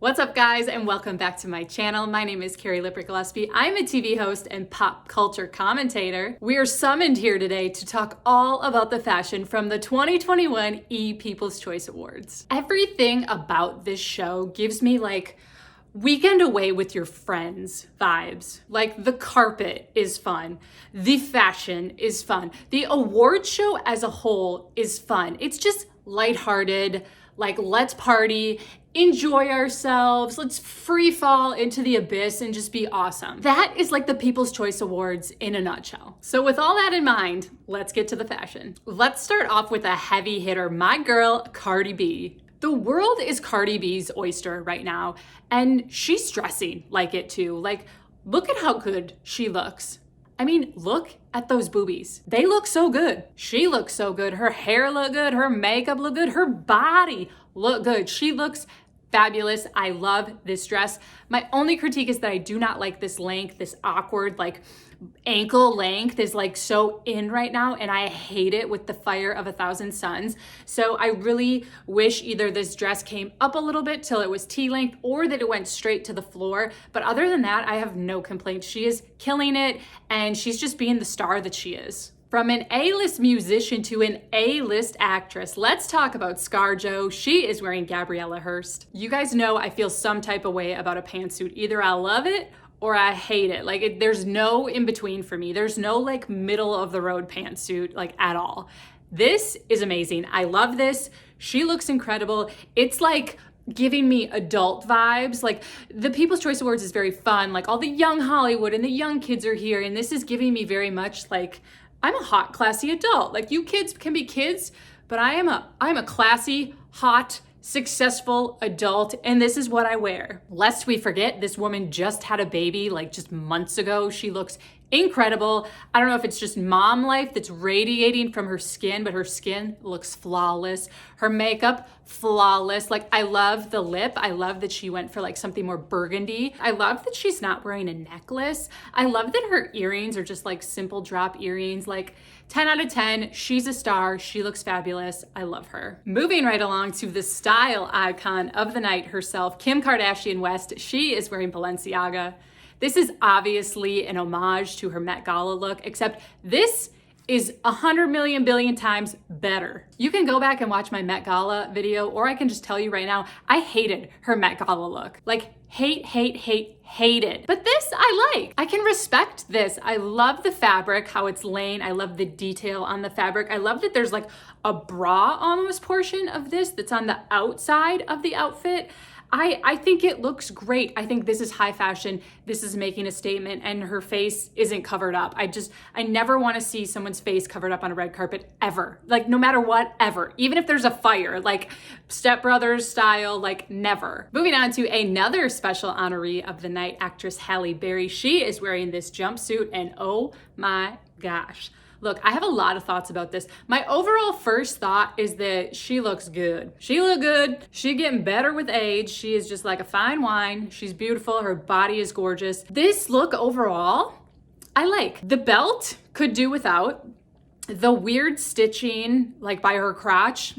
What's up, guys, and welcome back to my channel. My name is Carrie Lippert Gillaspie. I'm a TV host and pop culture commentator. We are summoned here today to talk all about the fashion from the 2021 People's Choice Awards. Everything about this show gives me like weekend away with your friends vibes. Like, the carpet is fun. The fashion is fun. The award show as a whole is fun. It's just lighthearted, like, let's party, enjoy ourselves, let's free fall into the abyss and just be awesome. That is like the People's Choice Awards in a nutshell. So with all that in mind, let's get to the fashion. Let's start off with a heavy hitter, my girl, Cardi B. The world is Cardi B's oyster right now, and she's dressing like it too. Like, look at how good she looks. I mean, look at those boobies. They look so good. She looks so good. Her hair look good. Her makeup look good. Her body look good. She looks fabulous. I love this dress. My only critique is that I do not like this length, this awkward, like, ankle length is like so in right now, and I hate it with the fire of 1,000 suns. So I really wish either this dress came up a little bit till it was T-length or that it went straight to the floor. But other than that, I have no complaints. She is killing it, and she's just being the star that she is. From an A-list musician to an A-list actress, let's talk about ScarJo. She is wearing Gabriella Hearst. You guys know I feel some type of way about a pantsuit. Either I love it or I hate it. Like, there's no in between for me. There's no like middle of the road pantsuit, like, at all. This is amazing. I love this. She looks incredible. It's like giving me adult vibes. Like, the People's Choice Awards is very fun. Like, all the young Hollywood and the young kids are here. And this is giving me very much like, I'm a hot, classy adult. Like, you kids can be kids, but I'm a classy, hot, successful adult, and this is what I wear. Lest we forget, this woman just had a baby like just months ago. She looks incredible. I don't know if it's just mom life that's radiating from her skin, but her skin looks flawless. Her makeup, flawless. Like, I love the lip. I love that she went for like something more burgundy. I love that she's not wearing a necklace. I love that her earrings are just like simple drop earrings. Like, 10 out of 10, she's a star. She looks fabulous. I love her. Moving right along to the style icon of the night herself, Kim Kardashian West. She is wearing Balenciaga. This is obviously an homage to her Met Gala look, except this is 100 million billion times better. You can go back and watch my Met Gala video, or I can just tell you right now, I hated her Met Gala look. Like, hated. But this I like. I can respect this. I love the fabric, how it's laying. I love the detail on the fabric. I love that there's like a bra almost portion of this that's on the outside of the outfit. I think it looks great. I think this is high fashion. This is making a statement, and her face isn't covered up. I never want to see someone's face covered up on a red carpet ever. Like, no matter what, ever. Even if there's a fire, like Step Brothers style, like, never. Moving on to another special honoree of the night, actress Halle Berry. She is wearing this jumpsuit, and oh my gosh. Look, I have a lot of thoughts about this. My overall first thought is that she looks good. She look good. She getting better with age. She is just like a fine wine. She's beautiful. Her body is gorgeous. This look overall, I like. The belt could do without. The weird stitching, like by her crotch,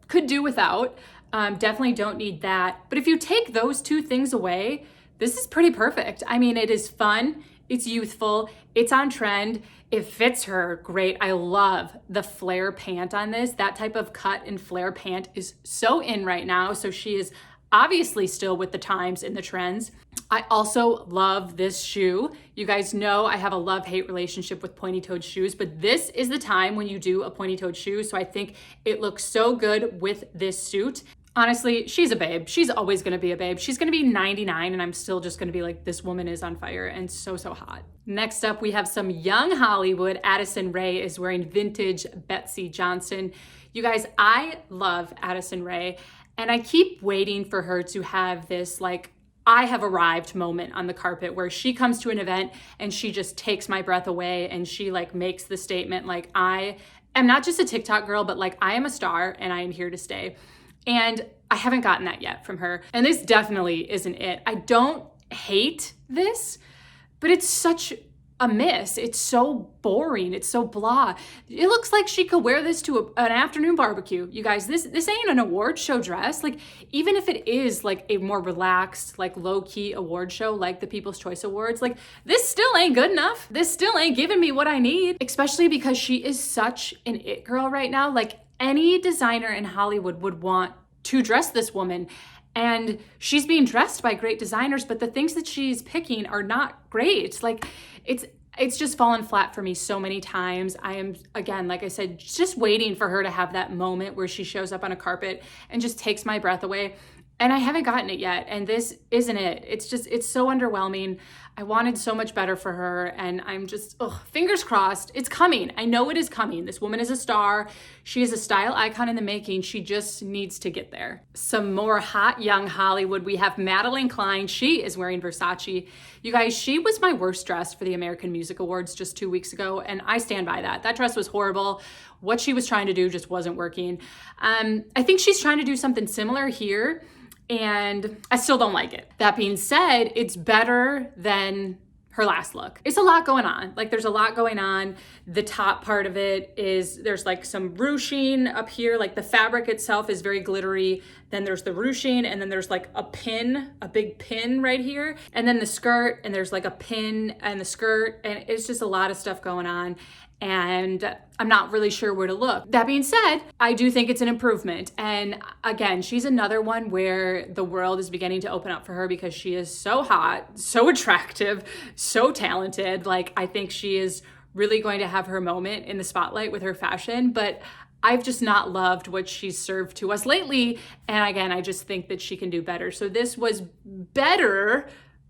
could do without. Definitely don't need that. But if you take those two things away, this is pretty perfect. I mean, it is fun. It's youthful. It's on trend. It fits her great. I love the flare pant on this. That type of cut and flare pant is so in right now. So she is obviously still with the times and the trends. I also love this shoe. You guys know I have a love-hate relationship with pointy-toed shoes, but this is the time when you do a pointy-toed shoe. So I think it looks so good with this suit. Honestly, she's a babe. She's always gonna be a babe. She's gonna be 99 and I'm still just gonna be like, this woman is on fire and so hot. Next up, we have some young Hollywood. Addison Ray is wearing vintage Betsey Johnson. You guys, I love Addison Ray, and I keep waiting for her to have this like, I have arrived moment on the carpet where she comes to an event and she just takes my breath away, and she like makes the statement like, I am not just a TikTok girl, but like, I am a star and I am here to stay. And I haven't gotten that yet from her. And this definitely isn't it. I don't hate this, but it's such a miss. It's so boring. It's so blah. It looks like she could wear this to an afternoon barbecue. You guys, this ain't an award show dress. Like, even if it is like a more relaxed, like low-key award show, like the People's Choice Awards, like this still ain't good enough. This still ain't giving me what I need, especially because she is such an it girl right now. Like, any designer in Hollywood would want to dress this woman. And she's being dressed by great designers, but the things that she's picking are not great. Like, it's just fallen flat for me so many times. I am, again, like I said, just waiting for her to have that moment where she shows up on a carpet and just takes my breath away. And I haven't gotten it yet. And this isn't it. It's so underwhelming. I wanted so much better for her. And I'm just, fingers crossed. It's coming. I know it is coming. This woman is a star. She is a style icon in the making. She just needs to get there. Some more hot young Hollywood. We have Madeline Klein. She is wearing Versace. You guys, she was my worst dress for the American Music Awards just 2 weeks ago. And I stand by that. That dress was horrible. What she was trying to do just wasn't working. I think she's trying to do something similar here, and I still don't like it. That being said, it's better than her last look. It's a lot going on. Like, there's a lot going on. The top part of it is, there's like some ruching up here. Like, the fabric itself is very glittery. Then there's the ruching, and then there's like a pin, a big pin right here. And then the skirt, and there's like a pin and the skirt, and it's just a lot of stuff going on. And I'm not really sure where to look. That being said, I do think it's an improvement. And again, she's another one where the world is beginning to open up for her because she is so hot, so attractive, so talented. Like, I think she is really going to have her moment in the spotlight with her fashion, but I've just not loved what she's served to us lately. And again, I just think that she can do better. So this was better,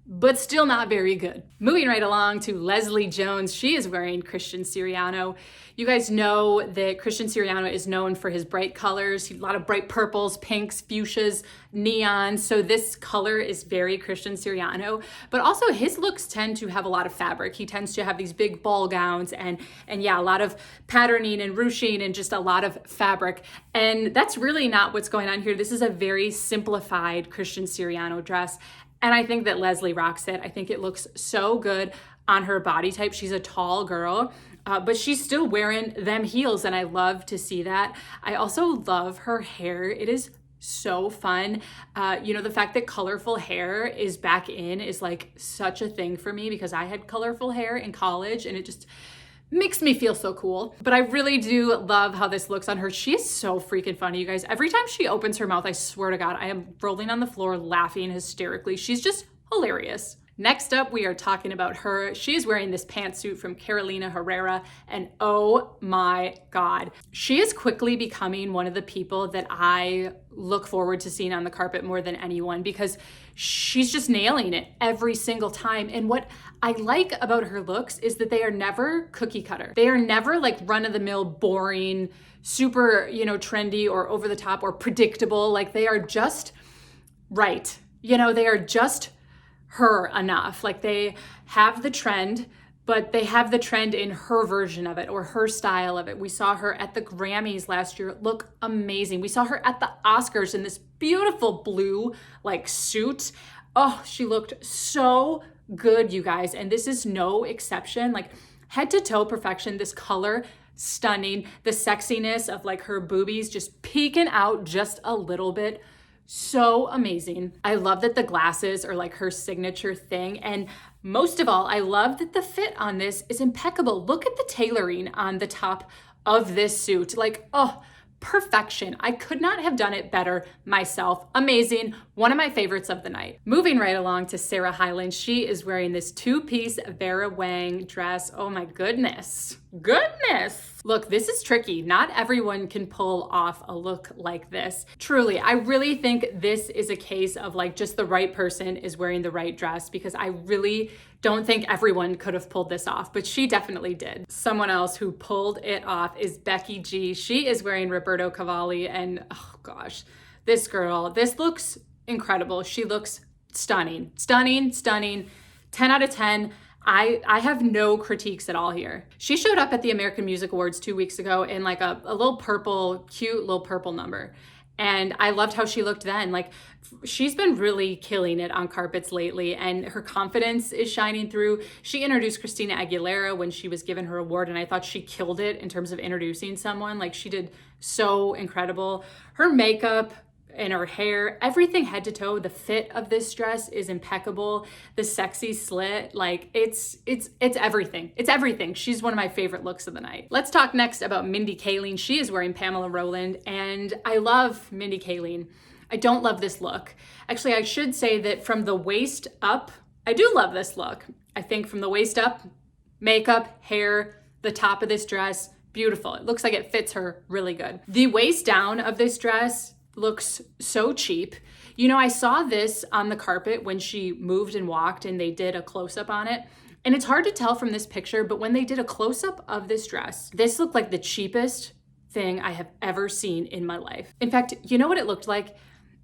but still not very good. Moving right along to Leslie Jones. She is wearing Christian Siriano. You guys know that Christian Siriano is known for his bright colors, a lot of bright purples, pinks, fuchsias, neons. So this color is very Christian Siriano, but also his looks tend to have a lot of fabric. He tends to have these big ball gowns and yeah, a lot of patterning and ruching and just a lot of fabric. And that's really not what's going on here. This is a very simplified Christian Siriano dress. And I think that Leslie rocks it. I think it looks so good on her body type. She's a tall girl, but she's still wearing them heels, and I love to see that. I also love her hair. It is so fun. The fact that colorful hair is back in is like such a thing for me because I had colorful hair in college, and it just makes me feel so cool. But I really do love how this looks on her. She is so freaking funny, you guys. Every time she opens her mouth, I swear to God, I am rolling on the floor laughing hysterically. She's just hilarious. Next up, we are talking about her. She is wearing this pantsuit from Carolina Herrera, and oh my God. She is quickly becoming one of the people that I look forward to seeing on the carpet more than anyone because she's just nailing it every single time. And what I like about her looks is that they are never cookie cutter. They are never like run-of-the-mill, boring, super, trendy or over the top or predictable. Like, they are just right. They are just her enough. Like, they have the trend, but they have the trend in her version of it or her style of it. We saw her at the Grammys last year look amazing. We saw her at the Oscars in this beautiful blue like suit. Oh, she looked so good, you guys. And this is no exception. Like, head to toe perfection. This color, stunning. The sexiness of like her boobies just peeking out just a little bit. So amazing. I love that the glasses are like her signature thing. And most of all, I love that the fit on this is impeccable. Look at the tailoring on the top of this suit. Like, perfection. I could not have done it better myself. Amazing. One of my favorites of the night. Moving right along to Sarah Hyland. She is wearing this two-piece Vera Wang dress. Oh my goodness. Look, this is tricky. Not everyone can pull off a look like this. Truly, I really think this is a case of like just the right person is wearing the right dress because I really don't think everyone could have pulled this off, but she definitely did. Someone else who pulled it off is Becky G. She is wearing Roberto Cavalli, and oh gosh, this girl, this looks incredible. She looks stunning. 10 out of 10. I have no critiques at all here. She showed up at the American Music Awards 2 weeks ago in like a little purple, cute little purple number. And I loved how she looked then. Like, she's been really killing it on carpets lately, and her confidence is shining through. She introduced Christina Aguilera when she was given her award, and I thought she killed it in terms of introducing someone. Like, she did so incredible. Her makeup and her hair, everything head to toe, the fit of this dress is impeccable. The sexy slit, like it's everything. It's everything. She's one of my favorite looks of the night. Let's talk next about Mindy Kaling. She is wearing Pamela Roland, and I love Mindy Kaling. I don't love this look. Actually, I should say that from the waist up, I do love this look. I think from the waist up, makeup, hair, the top of this dress, beautiful. It looks like it fits her really good. The waist down of this dress looks so cheap. You know, I saw this on the carpet when she moved and walked, and they did a close-up on it. And it's hard to tell from this picture, but when they did a close-up of this dress, this looked like the cheapest thing I have ever seen in my life. In fact, you know what it looked like?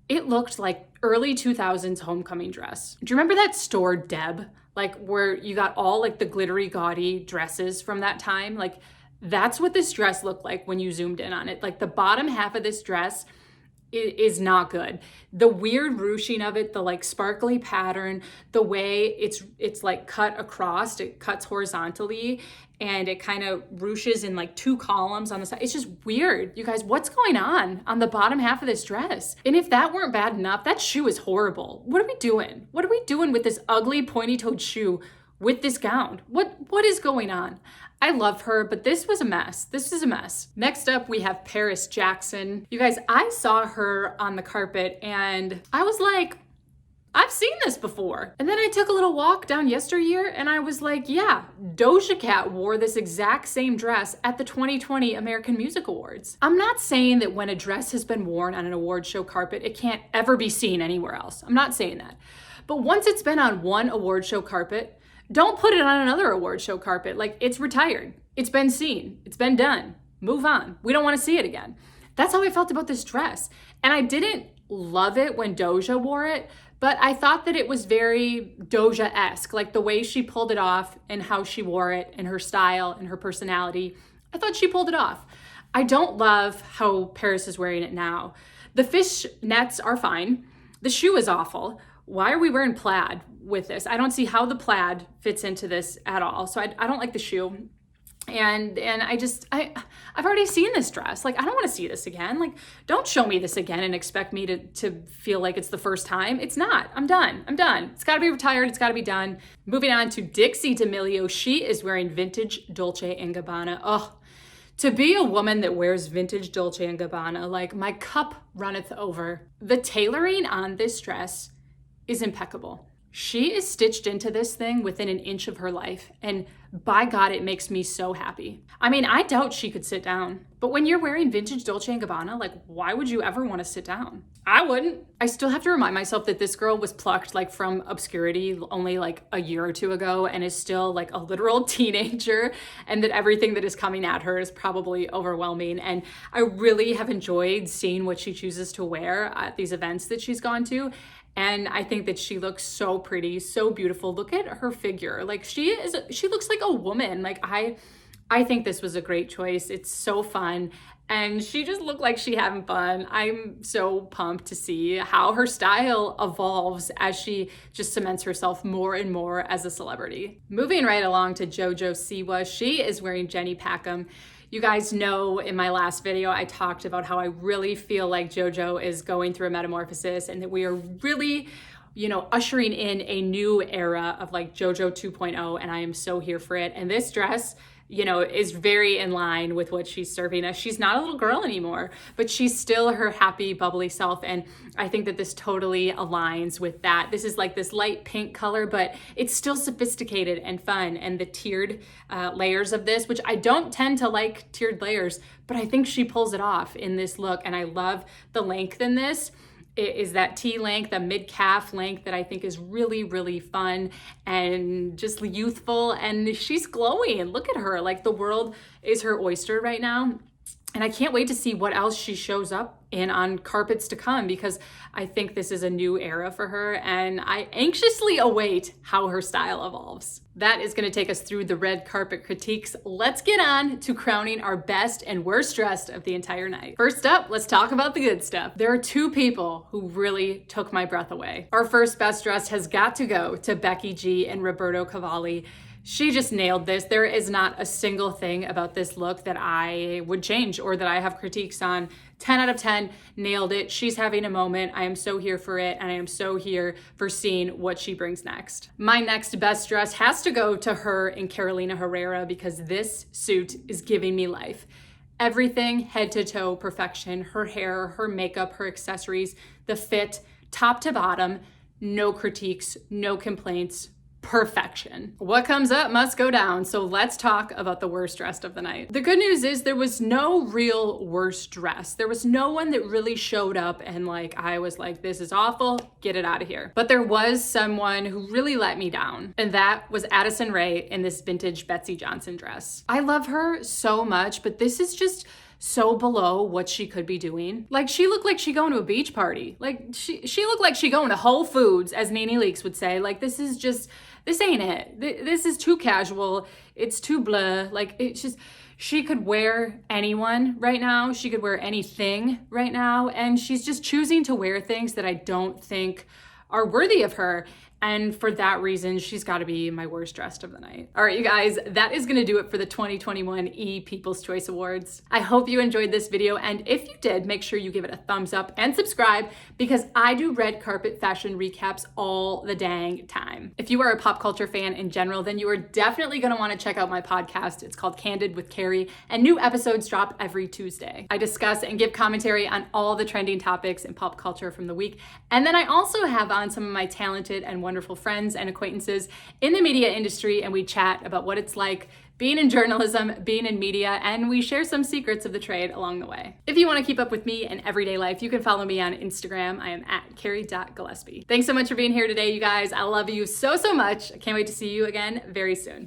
It looked like early 2000s homecoming dress. Do you remember that store, Deb? Like, where you got all like the glittery, gaudy dresses from that time? Like, that's what this dress looked like when you zoomed in on it. Like, the bottom half of this dress is not good. The weird ruching of it, the like sparkly pattern, the way it's like cut across, it cuts horizontally, and it kind of ruches in like 2 columns on the side. It's just weird. You guys, what's going on the bottom half of this dress? And if that weren't bad enough, that shoe is horrible. What are we doing? What are we doing with this ugly pointy-toed shoe with this gown? What is going on? I love her, but this was a mess. This is a mess. Next up, we have Paris Jackson. You guys, I saw her on the carpet and I was like, I've seen this before. And then I took a little walk down yesteryear and I was like, yeah, Doja Cat wore this exact same dress at the 2020 American Music Awards. I'm not saying that when a dress has been worn on an award show carpet, it can't ever be seen anywhere else. I'm not saying that. But once it's been on one award show carpet, don't put it on another award show carpet. Like, it's retired. It's been seen. It's been done. Move on. We don't want to see it again. That's how I felt about this dress. And I didn't love it when Doja wore it, but I thought that it was very Doja-esque, like the way she pulled it off and how she wore it and her style and her personality. I thought she pulled it off. I don't love how Paris is wearing it now. The fishnets are fine. The shoe is awful. Why are we wearing plaid with this? I don't see how the plaid fits into this at all. So I don't like the shoe. And I've already seen this dress. Like, I don't want to see this again. Like, don't show me this again and expect me to feel like it's the first time. It's not. I'm done. It's got to be retired. It's got to be done. Moving on to Dixie Demilio. She is wearing vintage Dolce & Gabbana. Oh, to be a woman that wears vintage Dolce & Gabbana, like, my cup runneth over. The tailoring on this dress is impeccable. She is stitched into this thing within an inch of her life, and by God, it makes me so happy. I mean, I doubt she could sit down, but when you're wearing vintage Dolce & Gabbana, like, why would you ever want to sit down? I wouldn't. I still have to remind myself that this girl was plucked like from obscurity only like a year or two ago and is still like a literal teenager, and that everything that is coming at her is probably overwhelming. And I really have enjoyed seeing what she chooses to wear at these events that she's gone to. And I think that she looks so pretty, so beautiful. Look at her figure. Like, she looks like a woman. Like, I think this was a great choice. It's so fun. And she just looked like she having fun. I'm so pumped to see how her style evolves as she just cements herself more and more as a celebrity. Moving right along to Jojo Siwa. She is wearing Jenny Packham. You guys know in my last video, I talked about how I really feel like JoJo is going through a metamorphosis and that we are really, ushering in a new era of like JoJo 2.0, and I am so here for it. And this dress, is very in line with what she's serving us. She's not a little girl anymore, but she's still her happy, bubbly self. And I think that this totally aligns with that. This is like this light pink color, but it's still sophisticated and fun. And the tiered layers of this, which I don't tend to like tiered layers, but I think she pulls it off in this look. And I love the length in this. It is that T length, a mid-calf length that I think is really, really fun and just youthful. And she's glowing. Look at her. Like, the world is her oyster right now. And I can't wait to see what else she shows up in on carpets to come, because I think this is a new era for her and I anxiously await how her style evolves. That is going to take us through the red carpet critiques. Let's get on to crowning our best and worst dressed of the entire night. First up, let's talk about the good stuff. There are two people who really took my breath away. Our first best dressed has got to go to Becky G and Roberto Cavalli. She just nailed this. There is not a single thing about this look that I would change or that I have critiques on. 10 out of 10, nailed it. She's having a moment. I am so here for it, and I am so here for seeing what she brings next. My next best dress has to go to her and Carolina Herrera, because this suit is giving me life. Everything head to toe perfection. Her hair, her makeup, her accessories, the fit, top to bottom, no critiques, no complaints. Perfection. What comes up must go down. So let's talk about the worst dressed of the night. The good news is there was no real worst dress. There was no one that really showed up and like, I was like, this is awful, get it out of here. But there was someone who really let me down. And that was Addison Ray in this vintage Betsey Johnson dress. I love her so much, but this is just so below what she could be doing. Like, she looked like she going to a beach party. Like, she looked like she going to Whole Foods, as Nene Leakes would say. Like, this ain't it. This is too casual. It's too blah. Like, it's just, she could wear anyone right now. She could wear anything right now. And she's just choosing to wear things that I don't think are worthy of her. And for that reason, she's got to be my worst dressed of the night. All right, you guys, that is going to do it for the 2021 People's Choice Awards. I hope you enjoyed this video. And if you did, make sure you give it a thumbs up and subscribe, because I do red carpet fashion recaps all the dang time. If you are a pop culture fan in general, then you are definitely going to want to check out my podcast. It's called Candid with Carrie, and new episodes drop every Tuesday. I discuss and give commentary on all the trending topics in pop culture from the week. And then I also have on some of my talented and wonderful friends and acquaintances in the media industry, and we chat about what it's like being in journalism, being in media, and we share some secrets of the trade along the way. If you want to keep up with me in everyday life, you can follow me on Instagram. I am at Carrie.Gillaspie. Thanks so much for being here today, you guys. I love you so, so much. I can't wait to see you again very soon.